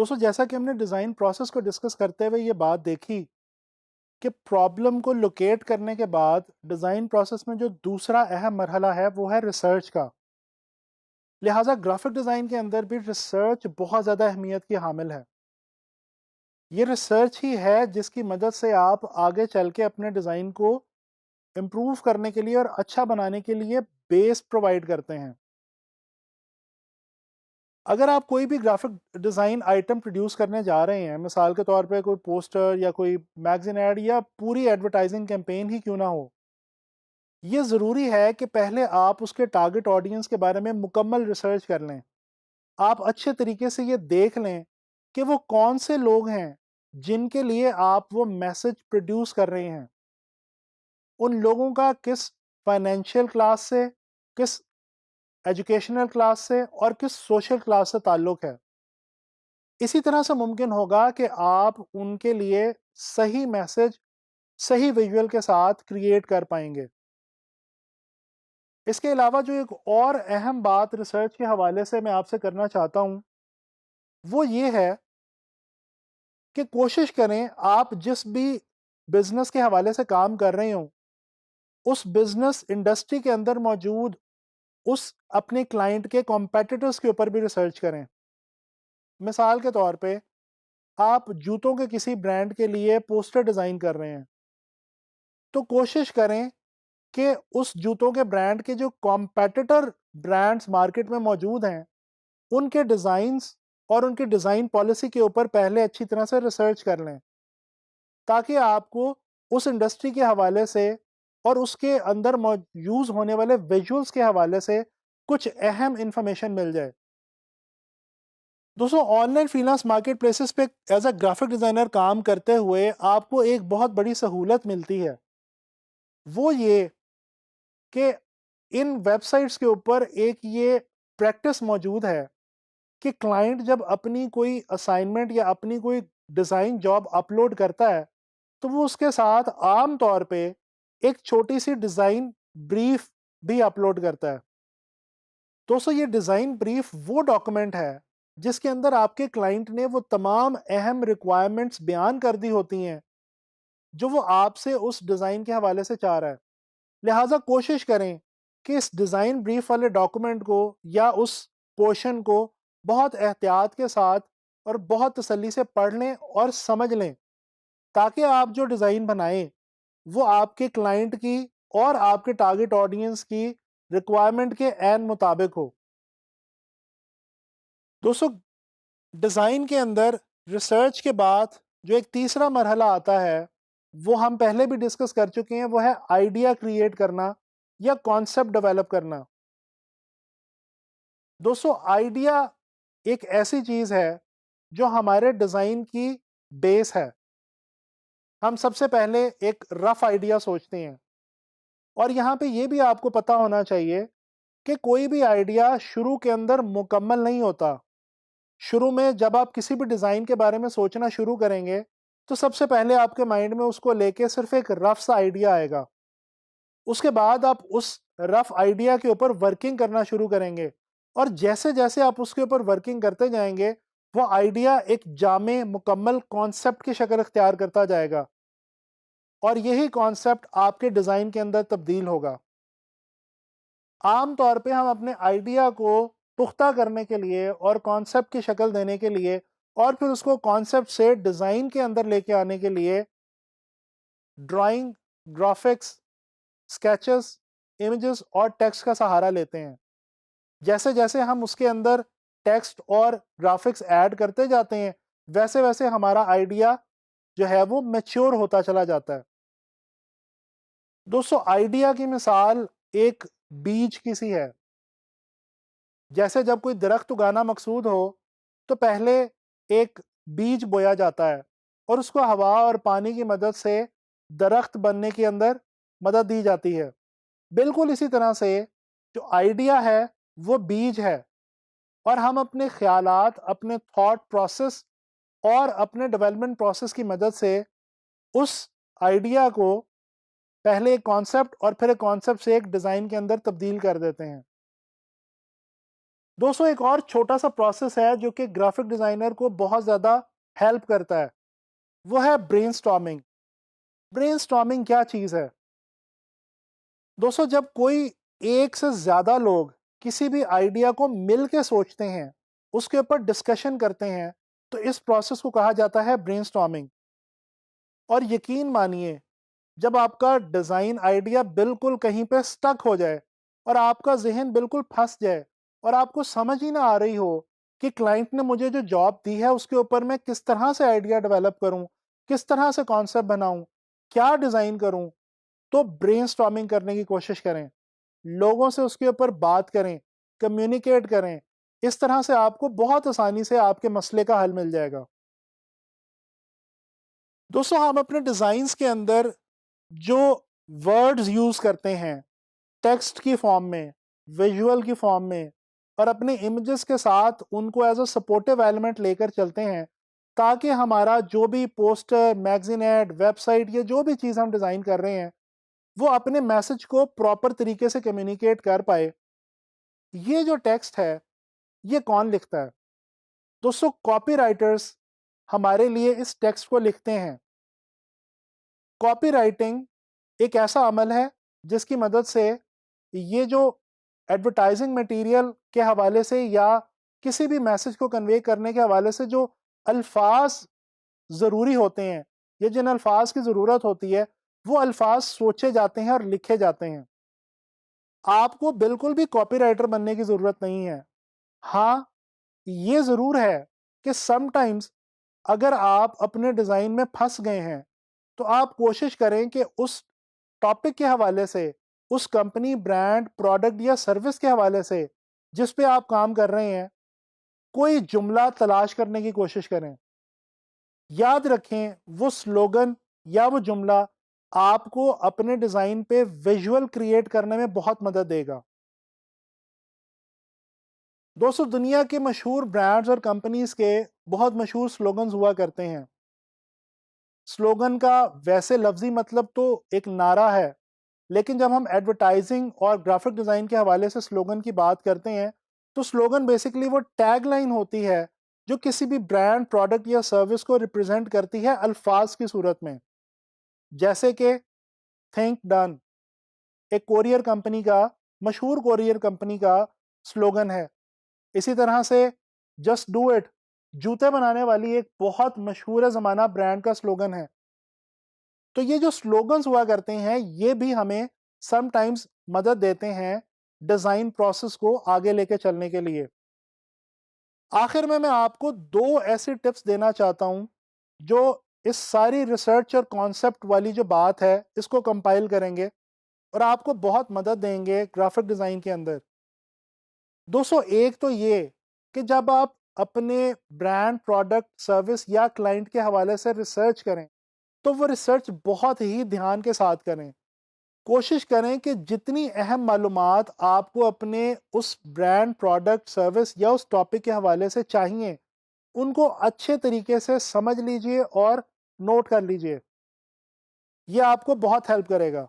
दोस्तों जैसा कि हमने डिज़ाइन प्रोसेस को डिस्कस करते हुए ये बात देखी कि प्रॉब्लम को लोकेट करने के बाद डिज़ाइन प्रोसेस में जो दूसरा अहम मरहला है वो है रिसर्च का। लिहाजा ग्राफिक डिज़ाइन के अंदर भी रिसर्च बहुत ज़्यादा अहमियत की हामिल है। ये रिसर्च ही है जिसकी मदद से आप आगे चल के अपने डिज़ाइन को इम्प्रूव करने के लिए और अच्छा बनाने के लिए बेस प्रोवाइड करते हैं। अगर आप कोई भी ग्राफिक डिज़ाइन आइटम प्रोड्यूस करने जा रहे हैं, मिसाल के तौर पे कोई पोस्टर या कोई मैगज़ीन ऐड या पूरी एडवर्टाइजिंग कैंपेन ही क्यों ना हो, ये ज़रूरी है कि पहले आप उसके टारगेट ऑडियंस के बारे में मुकम्मल रिसर्च कर लें। आप अच्छे तरीके से ये देख लें कि वो कौन से लोग हैं, जिनके लिए आप वो मैसेज प्रोड्यूस कर रहे हैं। उन लोगों का किस फाइनेंशियल क्लास से, किस एजुकेशनल क्लास से और किस सोशल क्लास से ताल्लुक़ है। इसी तरह से मुमकिन होगा कि आप उनके लिए सही मैसेज, सही विजुअल के साथ क्रिएट कर पाएँगे। इसके अलावा जो एक और अहम बात रिसर्च के हवाले से मैं आपसे करना चाहता हूँ, वो ये है कि कोशिश करें आप जिस भी बिज़नेस के हवाले से काम कर रहे हों, उस बिज़नेस इंडस्ट्री के अंदर मौजूद उस अपने क्लाइंट के कॉम्पिटिटर्स के ऊपर भी रिसर्च करें। मिसाल के तौर पे आप जूतों के किसी ब्रांड के लिए पोस्टर डिज़ाइन कर रहे हैं, तो कोशिश करें कि उस जूतों के ब्रांड के जो कॉम्पिटिटर ब्रांड्स मार्केट में मौजूद हैं, उनके डिज़ाइंस और उनकी डिज़ाइन पॉलिसी के ऊपर पहले अच्छी तरह से रिसर्च कर लें, ताकि आपको उस इंडस्ट्री के हवाले से और उसके अंदर यूज़ होने वाले विजुअल्स के हवाले से कुछ अहम इन्फॉर्मेशन मिल जाए। दोस्तों ऑनलाइन फ्रीलांस मार्केट प्लेसेस पे एज अ ग्राफिक डिज़ाइनर काम करते हुए आपको एक बहुत बड़ी सहूलत मिलती है। वो ये कि इन वेबसाइट्स के ऊपर एक ये प्रैक्टिस मौजूद है कि क्लाइंट जब अपनी कोई असाइनमेंट या अपनी कोई डिज़ाइन जॉब अपलोड करता है, तो वो उसके साथ आम तौर पे एक छोटी-सी डिज़ाइन ब्रीफ भी अपलोड करता है। दोस्तों ये डिज़ाइन ब्रीफ वो डॉक्यूमेंट है, जिसके अंदर आपके क्लाइंट ने वो तमाम अहम रिक्वायरमेंट्स बयान कर दी होती हैं, जो वो आपसे उस डिज़ाइन के हवाले से चाह रहा है। लिहाजा कोशिश करें कि इस डिज़ाइन ब्रीफ वाले डॉक्यूमेंट को या उस पोर्शन को बहुत एहतियात के साथ और बहुत तसल्ली से पढ़ लें और समझ लें, ताकि आप जो डिज़ाइन बनाएं वो आपके क्लाइंट की और आपके टारगेट ऑडियंस की रिक्वायरमेंट के ऐन मुताबिक हो। दोस्तों डिज़ाइन के अंदर रिसर्च के बाद जो एक तीसरा मरहला आता है, वो हम पहले भी डिस्कस कर चुके हैं, वो है आइडिया क्रिएट करना या कॉन्सेप्ट डेवलप करना। दोस्तों आइडिया एक ऐसी चीज़ है जो हमारे डिज़ाइन की बेस है। हम सबसे पहले एक रफ़ आइडिया सोचते हैं और यहाँ पे ये भी आपको पता होना चाहिए कि कोई भी आइडिया शुरू के अंदर मुकम्मल नहीं होता। शुरू में जब आप किसी भी डिज़ाइन के बारे में सोचना शुरू करेंगे, तो सबसे पहले आपके माइंड में उसको लेके सिर्फ़ एक रफ़ सा आइडिया आएगा। उसके बाद आप उस रफ़ आइडिया के ऊपर वर्किंग करना शुरू करेंगे और जैसे-जैसे आप उसके ऊपर वर्किंग करते जाएँगे, वो आइडिया एक जामे मुकम्मल कॉन्सेप्ट की शक्ल इख्तियार करता जाएगा और यही कॉन्सेप्ट आपके डिज़ाइन के अंदर तब्दील होगा। आम तौर पे हम अपने आइडिया को पुख्ता करने के लिए और कॉन्सेप्ट की शक्ल देने के लिए और फिर उसको कॉन्सेप्ट से डिज़ाइन के अंदर लेके आने के लिए ड्राइंग, ग्राफिक्स, स्केचेस, इमेजेस और टेक्स्ट का सहारा लेते हैं। जैसे-जैसे हम उसके अंदर टेक्स्ट और ग्राफिक्स ऐड करते जाते हैं, वैसे-वैसे हमारा आइडिया जो है वो मैच्योर होता चला जाता है। दोस्तों आइडिया की मिसाल एक बीज की सी है। जैसे जब कोई दरख्त उगाना मकसूद हो, तो पहले एक बीज बोया जाता है और उसको हवा और पानी की मदद से दरख्त बनने के अंदर मदद दी जाती है। बिल्कुल इसी तरह से जो आइडिया है वो बीज है और हम अपने ख़्यालात, अपने थॉट प्रोसेस और अपने डेवलपमेंट प्रोसेस की मदद से उस आइडिया को पहले एक कॉन्सेप्ट और फिर एक कॉन्सेप्ट से एक डिज़ाइन के अंदर तब्दील कर देते हैं। दोस्तों एक और छोटा सा प्रोसेस है जो कि ग्राफिक डिजाइनर को बहुत ज्यादा हेल्प करता है, वो है ब्रेनस्टॉर्मिंग। ब्रेनस्टॉर्मिंग क्या चीज है दोस्तों? जब कोई एक से ज्यादा लोग किसी भी आइडिया को मिल के सोचते हैं, उसके ऊपर डिस्कशन करते हैं, तो इस प्रोसेस को कहा जाता है ब्रेनस्टॉर्मिंग। और यकीन मानिए, जब आपका डिजाइन आइडिया बिल्कुल कहीं पे स्टक हो जाए और आपका जहन बिल्कुल फंस जाए और आपको समझ ही ना आ रही हो कि क्लाइंट ने मुझे जो जॉब दी है उसके ऊपर मैं किस तरह से आइडिया डेवलप करूं, किस तरह से कॉन्सेप्ट बनाऊं, क्या डिजाइन करूं, तो ब्रेनस्टॉर्मिंग करने की कोशिश करें, लोगों से उसके ऊपर बात करें, कम्युनिकेट करें। इस तरह से आपको बहुत आसानी से आपके मसले का हल मिल जाएगा। दोस्तों हम अपने डिजाइन्स के अंदर जो वर्ड्स यूज करते हैं टेक्स्ट की फॉर्म में, विजुअल की फॉर्म में, और अपने इमेजेस के साथ उनको एज अ सपोर्टिव एलिमेंट लेकर चलते हैं, ताकि हमारा जो भी पोस्टर, मैगजीन एड, वेबसाइट, या जो भी चीज़ हम डिज़ाइन कर रहे हैं वो अपने मैसेज को प्रॉपर तरीके से कम्युनिकेट कर पाए। ये जो टेक्स्ट है ये कौन लिखता है? दोस्तों कॉपी राइटर्स हमारे लिए इस टेक्स्ट को लिखते हैं। कॉपी राइटिंग एक ऐसा अमल है जिसकी मदद से ये जो एडवर्टाइजिंग मटेरियल के हवाले से या किसी भी मैसेज को कन्वे करने के हवाले से जो अल्फाज ज़रूरी होते हैं या जिन अल्फाज की ज़रूरत होती है, वो अल्फाज सोचे जाते हैं और लिखे जाते हैं। आपको बिल्कुल भी कॉपीराइटर बनने की ज़रूरत नहीं है। हाँ, ये ज़रूर है कि समटाइम्स अगर आप अपने डिज़ाइन में फंस गए हैं, तो आप कोशिश करें कि उस टॉपिक के हवाले से, उस कंपनी, ब्रांड, प्रोडक्ट या सर्विस के हवाले से जिस पे आप काम कर रहे हैं, कोई जुमला तलाश करने की कोशिश करें। याद रखें, वो स्लोगन या वो जुमला आपको अपने डिज़ाइन पे विजुअल क्रिएट करने में बहुत मदद देगा। दोस्तों दुनिया के मशहूर ब्रांड्स और कंपनीज के बहुत मशहूर स्लोगन्स हुआ करते हैं। स्लोगन का वैसे लफ्जी मतलब तो एक नारा है, लेकिन जब हम एडवर्टाइजिंग और ग्राफिक डिज़ाइन के हवाले से स्लोगन की बात करते हैं, तो स्लोगन बेसिकली वो टैगलाइन होती है जो किसी भी ब्रांड, प्रोडक्ट या सर्विस को रिप्रेजेंट करती है अल्फाज की सूरत में। जैसे कि थिंक डन एक कोरियर कंपनी का, मशहूर कोरियर कंपनी का स्लोगन है। इसी तरह से जस्ट डू इट जूते बनाने वाली एक बहुत मशहूर ज़माना ब्रांड का स्लोगन है। तो ये जो स्लोगन्स हुआ करते हैं ये भी हमें समटाइम्स मदद देते हैं डिज़ाइन प्रोसेस को आगे लेके चलने के लिए। आखिर में मैं आपको दो ऐसी टिप्स देना चाहता हूं जो इस सारी रिसर्च और कॉन्सेप्ट वाली जो बात है इसको कंपाइल करेंगे और आपको बहुत मदद देंगे ग्राफिक डिज़ाइन के अंदर। दोस्तों एक तो ये कि जब आप अपने ब्रांड, प्रोडक्ट, सर्विस या क्लाइंट के हवाले से रिसर्च करें, तो वो रिसर्च बहुत ही ध्यान के साथ करें। कोशिश करें कि जितनी अहम मालूमात आपको अपने उस ब्रांड, प्रोडक्ट, सर्विस या उस टॉपिक के हवाले से चाहिए, उनको अच्छे तरीके से समझ लीजिए और नोट कर लीजिए। ये आपको बहुत हेल्प करेगा।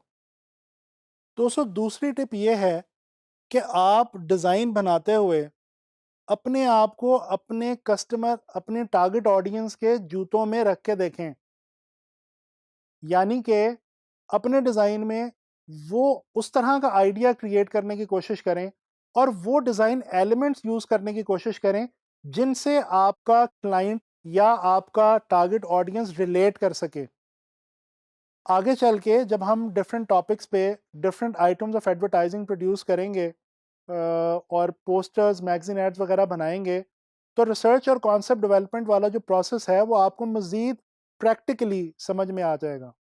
दोस्तों दूसरी टिप ये है कि आप डिज़ाइन बनाते हुए अपने आप को अपने कस्टमर, अपने टारगेट ऑडियंस के जूतों में रख के देखें। यानी कि अपने डिज़ाइन में वो उस तरह का आइडिया क्रिएट करने की कोशिश करें और वो डिज़ाइन एलिमेंट्स यूज़ करने की कोशिश करें जिनसे आपका क्लाइंट या आपका टारगेट ऑडियंस रिलेट कर सके। आगे चल के जब हम डिफरेंट टॉपिक्स पे different items of advertising produce करेंगे और पोस्टर्स, मैगजीन एड्स वगैरह बनाएंगे, तो रिसर्च और कॉन्सेप्ट डेवलपमेंट वाला जो प्रोसेस है वो आपको मज़ीद प्रैक्टिकली समझ में आ जाएगा।